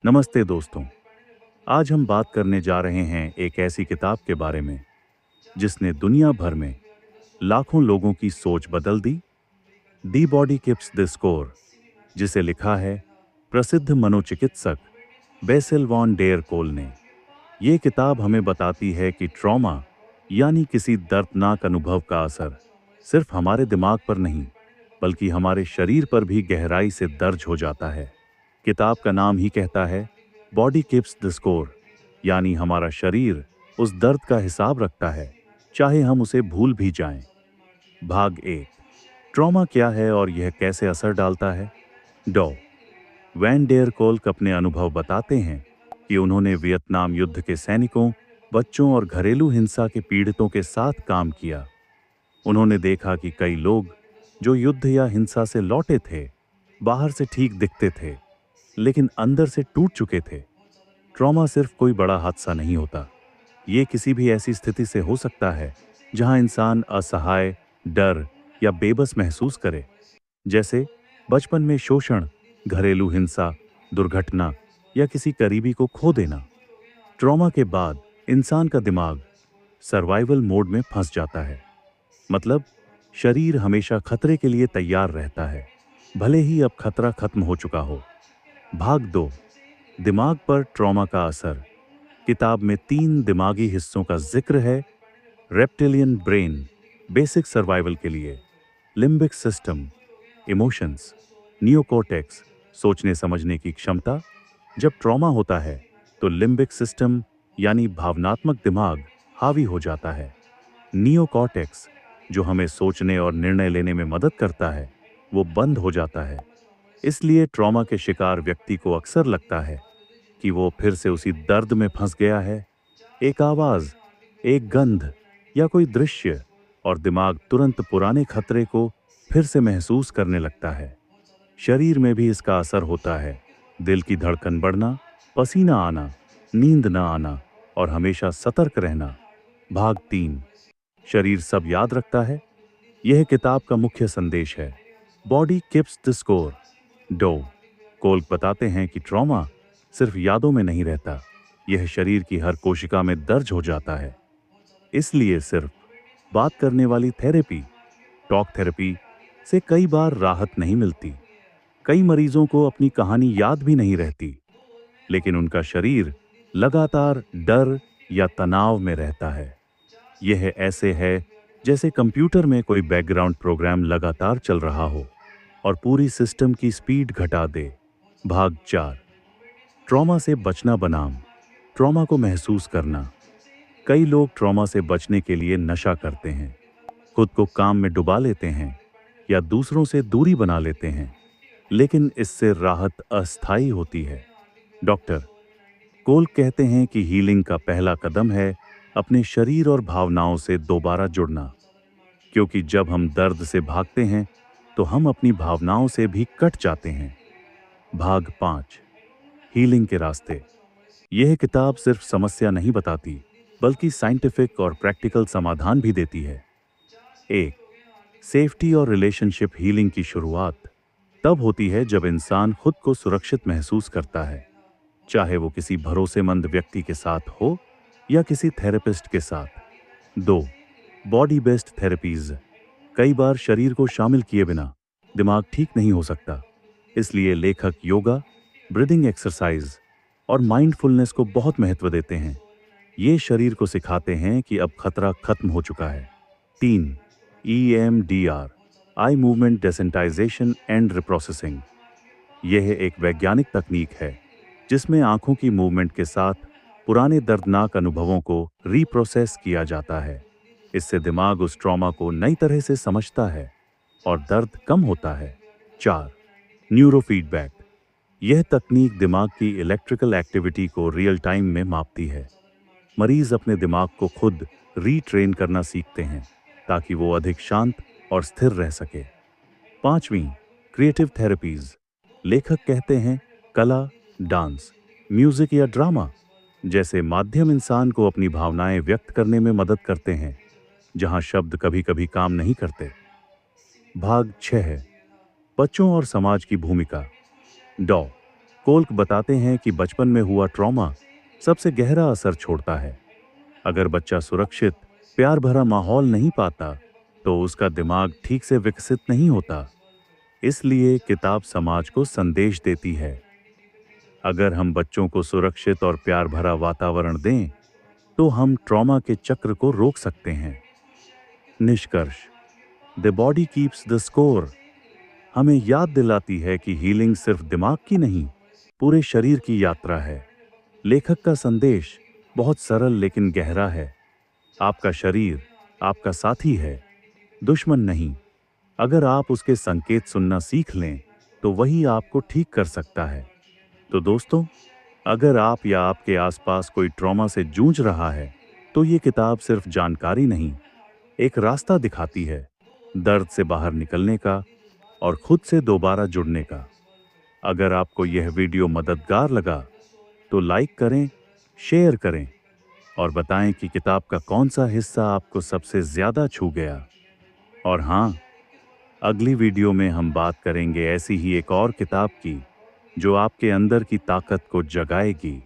नमस्ते दोस्तों। आज हम बात करने जा रहे हैं एक ऐसी किताब के बारे में जिसने दुनिया भर में लाखों लोगों की सोच बदल दी। The body keeps the score, जिसे लिखा है प्रसिद्ध मनोचिकित्सक बेसिल वॉन डेर कोल ने। ये किताब हमें बताती है कि ट्रॉमा यानी किसी दर्दनाक अनुभव का असर सिर्फ हमारे दिमाग पर नहीं बल्कि हमारे शरीर पर भी गहराई से दर्ज हो जाता है। किताब का नाम ही कहता है बॉडी कीप्स द स्कोर, यानी हमारा शरीर उस दर्द का हिसाब रखता है, चाहे हम उसे भूल भी जाएं। भाग एक, ट्रॉमा क्या है और यह कैसे असर डालता है। डॉ वैन डेयर कोल्क अपने अनुभव बताते हैं कि उन्होंने वियतनाम युद्ध के सैनिकों, बच्चों और घरेलू हिंसा के पीड़ितों के साथ काम किया। उन्होंने देखा कि कई लोग जो युद्ध या हिंसा से लौटे थे, बाहर से ठीक दिखते थे लेकिन अंदर से टूट चुके थे। ट्रॉमा सिर्फ कोई बड़ा हादसा नहीं होता, ये किसी भी ऐसी स्थिति से हो सकता है जहां इंसान असहाय, डर या बेबस महसूस करे, जैसे बचपन में शोषण, घरेलू हिंसा, दुर्घटना या किसी करीबी को खो देना। ट्रॉमा के बाद इंसान का दिमाग सर्वाइवल मोड में फंस जाता है, मतलब शरीर हमेशा खतरे के लिए तैयार रहता है, भले ही अब खतरा खत्म हो चुका हो। भाग दो, दिमाग पर ट्रॉमा का असर। किताब में 3 दिमागी हिस्सों का जिक्र है। रेप्टिलियन ब्रेन, बेसिक सर्वाइवल के लिए। Limbic system, emotions. नियोकॉर्टेक्स, सोचने समझने की क्षमता। जब ट्रॉमा होता है तो लिम्बिक सिस्टम यानी भावनात्मक दिमाग हावी हो जाता है। नियोकॉर्टेक्स, जो हमें सोचने और निर्णय लेने में मदद करता है, वो बंद हो जाता है। इसलिए ट्रॉमा के शिकार व्यक्ति को अक्सर लगता है कि वो फिर से उसी दर्द में फंस गया है। एक आवाज, एक गंध या कोई दृश्य और दिमाग तुरंत पुराने खतरे को फिर से महसूस करने लगता है। शरीर में भी इसका असर होता है। दिल की धड़कन बढ़ना, पसीना आना, नींद न आना और हमेशा सतर्क रहना। भाग 3, शरीर सब याद रखता है। यह किताब का मुख्य संदेश है। Body keeps the score. डो कोल्क बताते हैं कि ट्रॉमा सिर्फ यादों में नहीं रहता, यह शरीर की हर कोशिका में दर्ज हो जाता है। इसलिए सिर्फ बात करने वाली थेरेपी, टॉक थेरेपी से कई बार राहत नहीं मिलती। कई मरीजों को अपनी कहानी याद भी नहीं रहती, लेकिन उनका शरीर लगातार डर या तनाव में रहता है। यह ऐसे है जैसे कंप्यूटर में कोई बैकग्राउंड प्रोग्राम लगातार चल रहा हो और पूरी सिस्टम की स्पीड घटा दे। भाग 4, ट्रॉमा से बचना बनाम ट्रॉमा को महसूस करना। कई लोग ट्रॉमा से बचने के लिए नशा करते हैं, खुद को काम में डुबा लेते हैं या दूसरों से दूरी बना लेते हैं, लेकिन इससे राहत अस्थायी होती है। डॉक्टर कोल कहते हैं कि हीलिंग का पहला कदम है अपने शरीर और भावनाओं से दोबारा जुड़ना, क्योंकि जब हम दर्द से भागते हैं तो हम अपनी भावनाओं से भी कट जाते हैं। भाग 5, हीलिंग के रास्ते। यह किताब सिर्फ समस्या नहीं बताती बल्कि साइंटिफिक और प्रैक्टिकल समाधान भी देती है। एक, सेफ्टी और रिलेशनशिप हीलिंग की शुरुआत तब होती है जब इंसान खुद को सुरक्षित महसूस करता है, चाहे वो किसी भरोसेमंद व्यक्ति के साथ हो या किसी थेरेपिस्ट के साथ। 2, बॉडी बेस्ड थेरेपीज। कई बार शरीर को शामिल किए बिना दिमाग ठीक नहीं हो सकता, इसलिए लेखक योगा, ब्रीदिंग एक्सरसाइज और माइंडफुलनेस को बहुत महत्व देते हैं। ये शरीर को सिखाते हैं कि अब खतरा खत्म हो चुका है। 3, EMDR, eye movement desensitization and reprocessing. यह एक वैज्ञानिक तकनीक है जिसमें आंखों की मूवमेंट के साथ पुराने दर्दनाक अनुभवों को रीप्रोसेस किया जाता है। इससे दिमाग उस ट्रॉमा को नई तरह से समझता है और दर्द कम होता है। 4, न्यूरोफीडबैक। यह तकनीक दिमाग की इलेक्ट्रिकल एक्टिविटी को रियल टाइम में मापती है। मरीज अपने दिमाग को खुद रीट्रेन करना सीखते हैं ताकि वो अधिक शांत और स्थिर रह सके। 5वीं, क्रिएटिव थेरेपीज। लेखक कहते हैं कला, डांस, म्यूजिक या ड्रामा जैसे माध्यम इंसान को अपनी भावनाएं व्यक्त करने में मदद करते हैं, जहां शब्द कभी कभी काम नहीं करते। भाग 6 है बच्चों और समाज की भूमिका। डॉ कोल्क बताते हैं कि बचपन में हुआ ट्रॉमा सबसे गहरा असर छोड़ता है। अगर बच्चा सुरक्षित, प्यार भरा माहौल नहीं पाता, तो उसका दिमाग ठीक से विकसित नहीं होता। इसलिए किताब समाज को संदेश देती है। अगर हम बच्चों को सुरक्षित और प्यार भरा वातावरण दें, तो हम ट्रॉमा के चक्र को रोक सकते हैं। निष्कर्ष, the body keeps the score हमें याद दिलाती है कि हीलिंग सिर्फ दिमाग की नहीं, पूरे शरीर की यात्रा है। लेखक का संदेश बहुत सरल लेकिन गहरा है। आपका शरीर आपका साथी है, दुश्मन नहीं। अगर आप उसके संकेत सुनना सीख लें, तो वही आपको ठीक कर सकता है। तो दोस्तों, अगर आप या आपके आसपास कोई ट्रॉमा से जूझ रहा है, तो ये किताब सिर्फ जानकारी नहीं, एक रास्ता दिखाती है, दर्द से बाहर निकलने का और खुद से दोबारा जुड़ने का। अगर आपको यह वीडियो मददगार लगा, तो लाइक करें, शेयर करें और बताएं कि किताब का कौन सा हिस्सा आपको सबसे ज्यादा छू गया। और हाँ, अगली वीडियो में हम बात करेंगे ऐसी ही एक और किताब की, जो आपके अंदर की ताकत को जगाएगी।